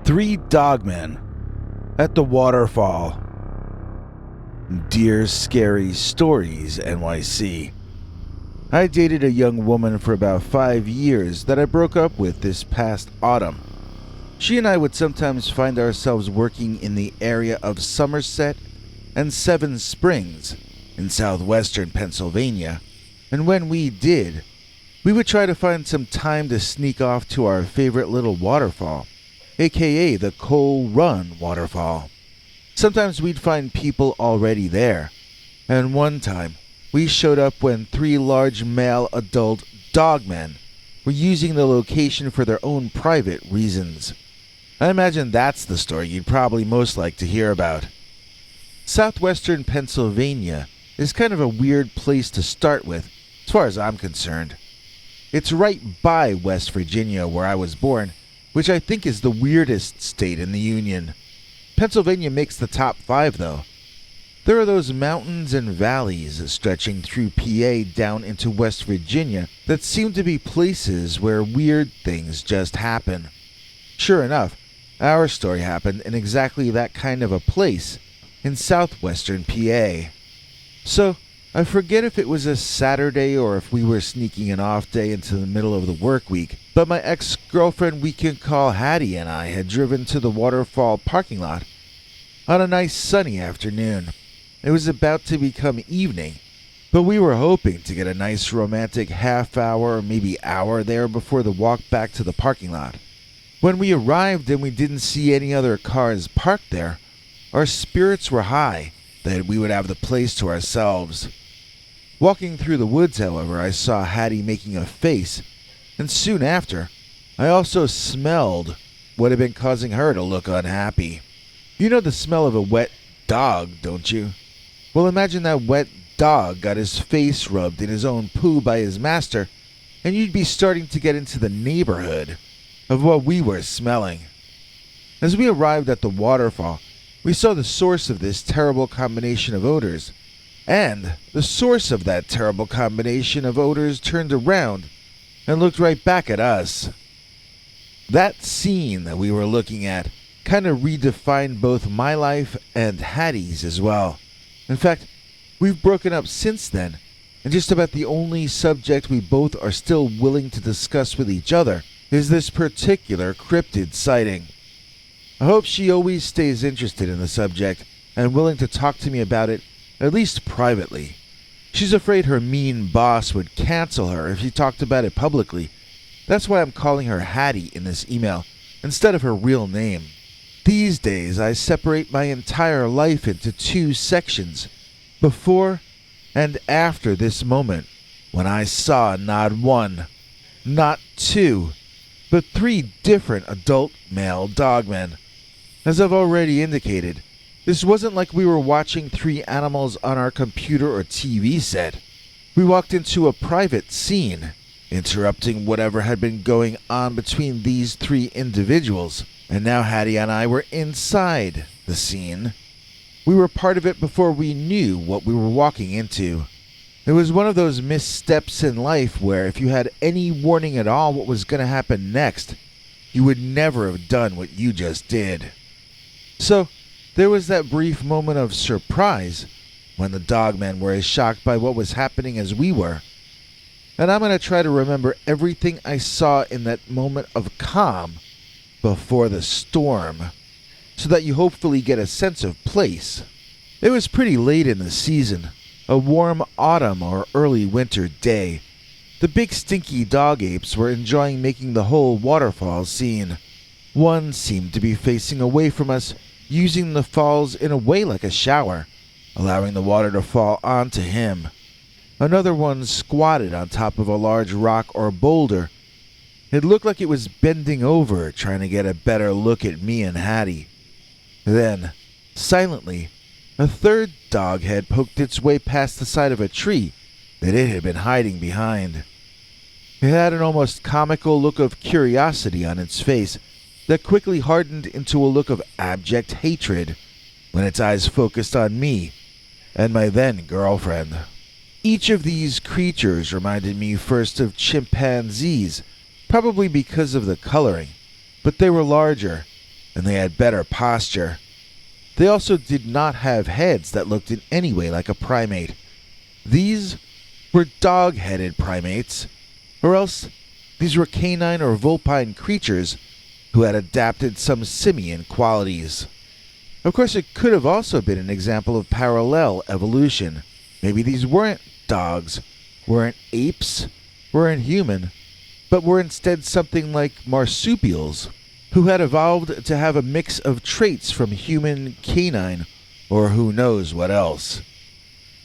Three Dogmen at the Waterfall. Dear Scary Stories NYC. I dated a young woman for about 5 years that I broke up with this past autumn. She and I would sometimes find ourselves working in the area of Somerset and Seven Springs in southwestern Pennsylvania, and when we did, we would try to find some time to sneak off to our favorite little waterfall, aka the Coal Run Waterfall. Sometimes we'd find people already there, and one time we showed up when 3 large male adult dogmen were using the location for their own private reasons. I imagine that's the story you'd probably most like to hear about. Southwestern Pennsylvania is kind of a weird place to start with, as far as I'm concerned. It's right by West Virginia, where I was born, which I think is the weirdest state in the Union. Pennsylvania makes the top 5, though. There are those mountains and valleys stretching through PA down into West Virginia that seem to be places where weird things just happen. Sure enough, our story happened in exactly that kind of a place in southwestern PA. So, I forget if it was a Saturday or if we were sneaking an off day into the middle of the work week, but my ex-girlfriend we can call Hattie and I had driven to the waterfall parking lot on a nice sunny afternoon. It was about to become evening, but we were hoping to get a nice romantic half hour or maybe hour there before the walk back to the parking lot. When we arrived and we didn't see any other cars parked there, our spirits were high that we would have the place to ourselves. Walking through the woods, however, I saw Hattie making a face, and soon after, I also smelled what had been causing her to look unhappy. You know the smell of a wet dog, don't you? Well, imagine that wet dog got his face rubbed in his own poo by his master, and you'd be starting to get into the neighborhood of what we were smelling. As we arrived at the waterfall, we saw the source of this terrible combination of odors, and the source of that terrible combination of odors turned around and looked right back at us. That scene that we were looking at kind of redefined both my life and Hattie's as well. In fact, we've broken up since then, and just about the only subject we both are still willing to discuss with each other is this particular cryptid sighting. I hope she always stays interested in the subject and willing to talk to me about it, at least privately. She's afraid her mean boss would cancel her if she talked about it publicly. That's why I'm calling her Hattie in this email, instead of her real name. These days, I separate my entire life into 2 sections, before and after this moment, when I saw not 1, not 2, but 3 different adult male dogmen. As I've already indicated, this wasn't like we were watching 3 animals on our computer or TV set. We walked into a private scene, interrupting whatever had been going on between these 3 individuals, and now Hattie and I were inside the scene. We were part of it before we knew what we were walking into. It was one of those missteps in life where if you had any warning at all what was going to happen next, you would never have done what you just did. So, there was that brief moment of surprise when the dogmen were as shocked by what was happening as we were. And I'm going to try to remember everything I saw in that moment of calm before the storm, so that you hopefully get a sense of place. It was pretty late in the season, a warm autumn or early winter day. The big stinky dog apes were enjoying making the whole waterfall scene. One seemed to be facing away from us, using the falls in a way like a shower, allowing the water to fall onto him. Another one squatted on top of a large rock or boulder. It looked like it was bending over, trying to get a better look at me and Hattie. Then, silently, a third dog head poked its way past the side of a tree that it had been hiding behind. It had an almost comical look of curiosity on its face that quickly hardened into a look of abject hatred when its eyes focused on me and my then girlfriend. Each of these creatures reminded me first of chimpanzees, probably because of the coloring, but they were larger, and they had better posture. They also did not have heads that looked in any way like a primate. These were dog-headed primates, or else these were canine or vulpine creatures who had adapted some simian qualities. Of course, it could have also been an example of parallel evolution. Maybe these weren't dogs, weren't apes, weren't human, but were instead something like marsupials, who had evolved to have a mix of traits from human, canine, or who knows what else.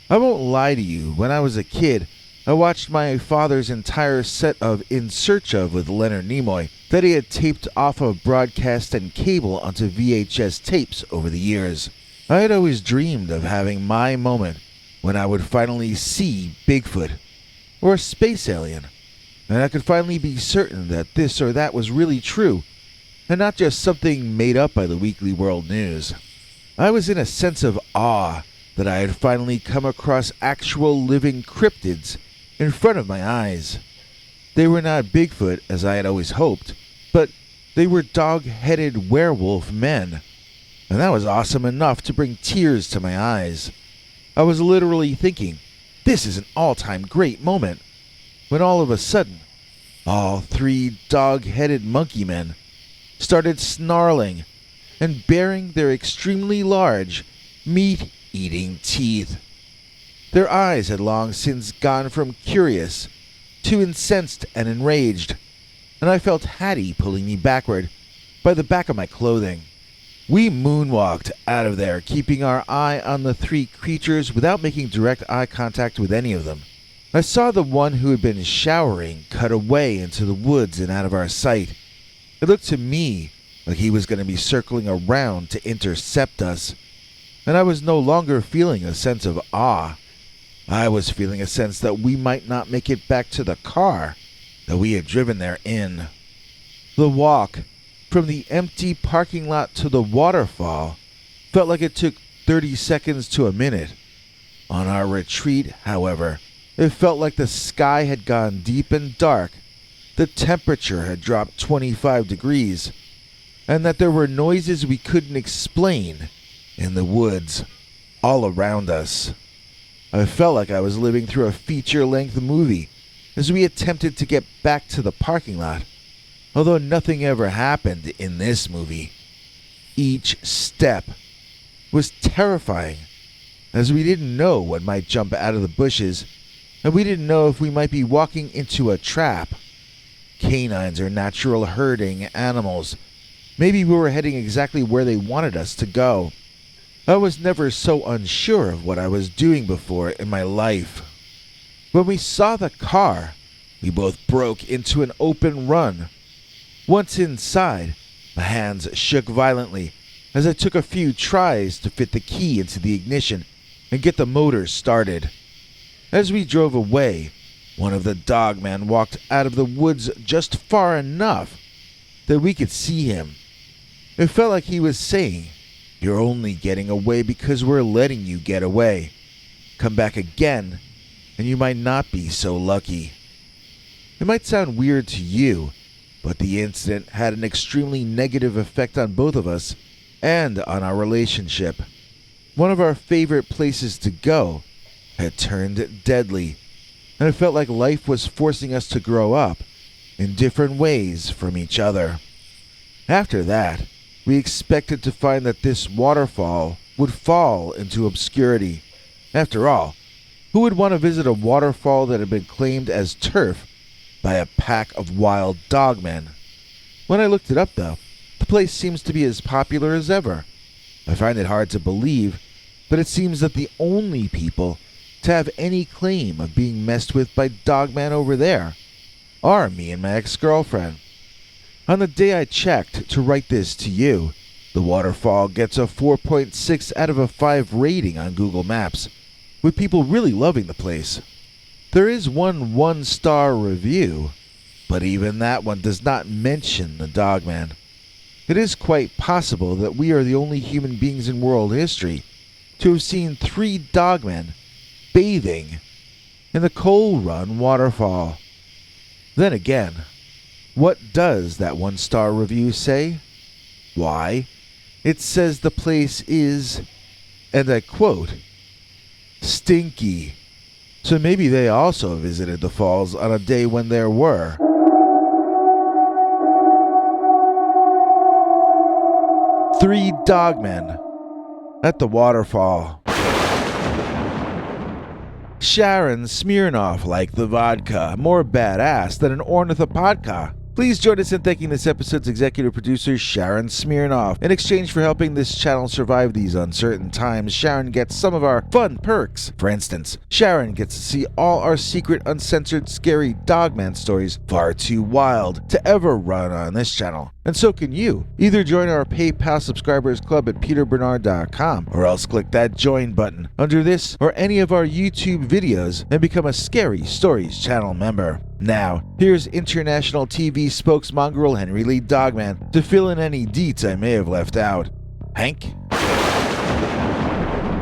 I won't lie to you, when I was a kid, I watched my father's entire set of In Search of with Leonard Nimoy that he had taped off of broadcast and cable onto VHS tapes over the years. I had always dreamed of having my moment when I would finally see Bigfoot, or a space alien, and I could finally be certain that this or that was really true, and not just something made up by the Weekly World News. I was in a sense of awe that I had finally come across actual living cryptids in front of my eyes. They were not Bigfoot, as I had always hoped, but they were dog-headed werewolf men, and that was awesome enough to bring tears to my eyes. I was literally thinking, this is an all-time great moment, when all of a sudden, all three dog-headed monkey men started snarling and baring their extremely large, meat-eating teeth. Their eyes had long since gone from curious to incensed and enraged, and I felt Hattie pulling me backward by the back of my clothing. We moonwalked out of there, keeping our eye on the three creatures without making direct eye contact with any of them. I saw the one who had been showering cut away into the woods and out of our sight. It looked to me like he was going to be circling around to intercept us, and I was no longer feeling a sense of awe. I was feeling a sense that we might not make it back to the car that we had driven there in. The walk from the empty parking lot to the waterfall felt like it took 30 seconds to a minute. On our retreat, however, it felt like the sky had gone deep and dark, the temperature had dropped 25 degrees, and that there were noises we couldn't explain in the woods all around us. I felt like I was living through a feature-length movie as we attempted to get back to the parking lot, although nothing ever happened in this movie. Each step was terrifying, as we didn't know what might jump out of the bushes, and we didn't know if we might be walking into a trap. Canines are natural herding animals. Maybe we were heading exactly where they wanted us to go. I was never so unsure of what I was doing before in my life. When we saw the car, we both broke into an open run. Once inside, my hands shook violently as I took a few tries to fit the key into the ignition and get the motor started. As we drove away, one of the Dogmen walked out of the woods just far enough that we could see him. It felt like he was saying, "You're only getting away because we're letting you get away. Come back again, and you might not be so lucky." It might sound weird to you, but the incident had an extremely negative effect on both of us and on our relationship. One of our favorite places to go had turned deadly, and it felt like life was forcing us to grow up in different ways from each other. After that, we expected to find that this waterfall would fall into obscurity. After all, who would want to visit a waterfall that had been claimed as turf by a pack of wild dogmen? When I looked it up, though, the place seems to be as popular as ever. I find it hard to believe, but it seems that the only people to have any claim of being messed with by Dogman over there are me and my ex-girlfriend. On the day I checked to write this to you, the waterfall gets a 4.6 out of a 5 rating on Google Maps, with people really loving the place. There is one 1-star review, but even that one does not mention the Dogman. It is quite possible that we are the only human beings in world history to have seen 3 dogmen bathing in the Coal Run waterfall. Then again, what does that 1-star review say? Why? It says the place is, and I quote, stinky. So maybe they also visited the falls on a day when there were. Three Dogmen at the Waterfall. Sharon Smirnoff liked the vodka, more badass than an ornithopodka. Please join us in thanking this episode's executive producer, Sharon Smirnoff. In exchange for helping this channel survive these uncertain times, Sharon gets some of our fun perks. For instance, Sharon gets to see all our secret, uncensored, scary Dogman stories far too wild to ever run on this channel. And so can you. Either join our PayPal subscribers club at peterbernard.com or else click that join button under this or any of our YouTube videos and become a Scary Stories channel member. Now, here's international TV spokesmongrel Henry Lee Dogman to fill in any deets I may have left out. Hank?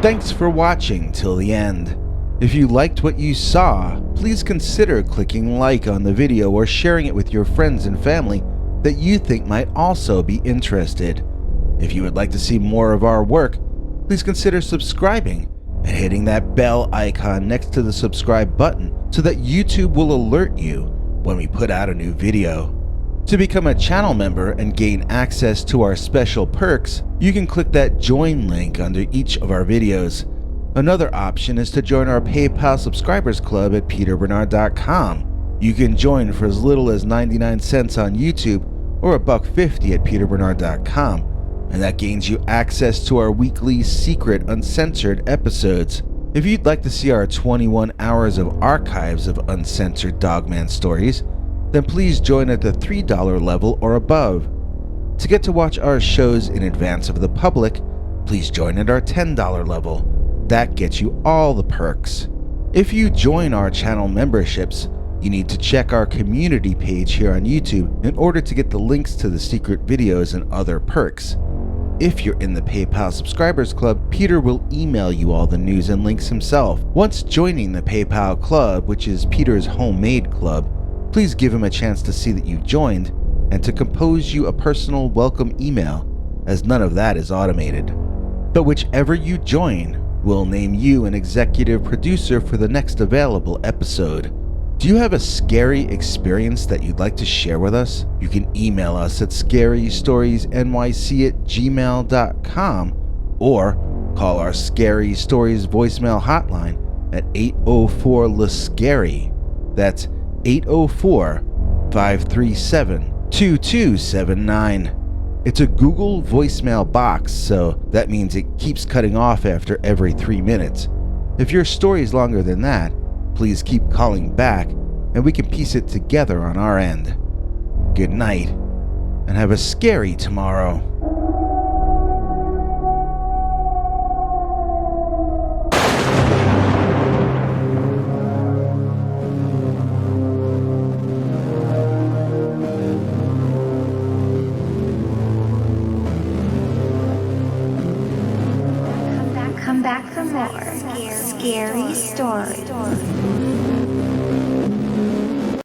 Thanks for watching till the end. If you liked what you saw, please consider clicking like on the video or sharing it with your friends and family that you think might also be interested. If you would like to see more of our work, please consider subscribing and hitting that bell icon next to the subscribe button so that YouTube will alert you when we put out a new video. To become a channel member and gain access to our special perks, you can click that join link under each of our videos. Another option is to join our PayPal subscribers club at peterbernard.com. You can join for as little as 99 cents on YouTube or $1.50 at peterbernard.com, and that gains you access to our weekly secret uncensored episodes. If you'd like to see our 21 hours of archives of uncensored Dogman stories, then please join at the $3 level or above. To get to watch our shows in advance of the public, please join at our $10 level. That gets you all the perks. If you join our channel memberships, you need to check our community page here on YouTube in order to get the links to the secret videos and other perks. If you're in the PayPal subscribers club, Peter will email you all the news and links himself. Once joining the PayPal club, which is Peter's homemade club, please give him a chance to see that you've joined and to compose you a personal welcome email, as none of that is automated. But whichever you join, we'll name you an executive producer for the next available episode. Do you have a scary experience that you'd like to share with us? You can email us at scarystoriesnyc@gmail.com or call our Scary Stories voicemail hotline at 804-LA-SCARY. That's 804-537-2279. It's a Google voicemail box, so that means it keeps cutting off after every 3 minutes. If your story is longer than that, please keep calling back and we can piece it together on our end. Good night, and have a scary tomorrow. Come back for more scary stories.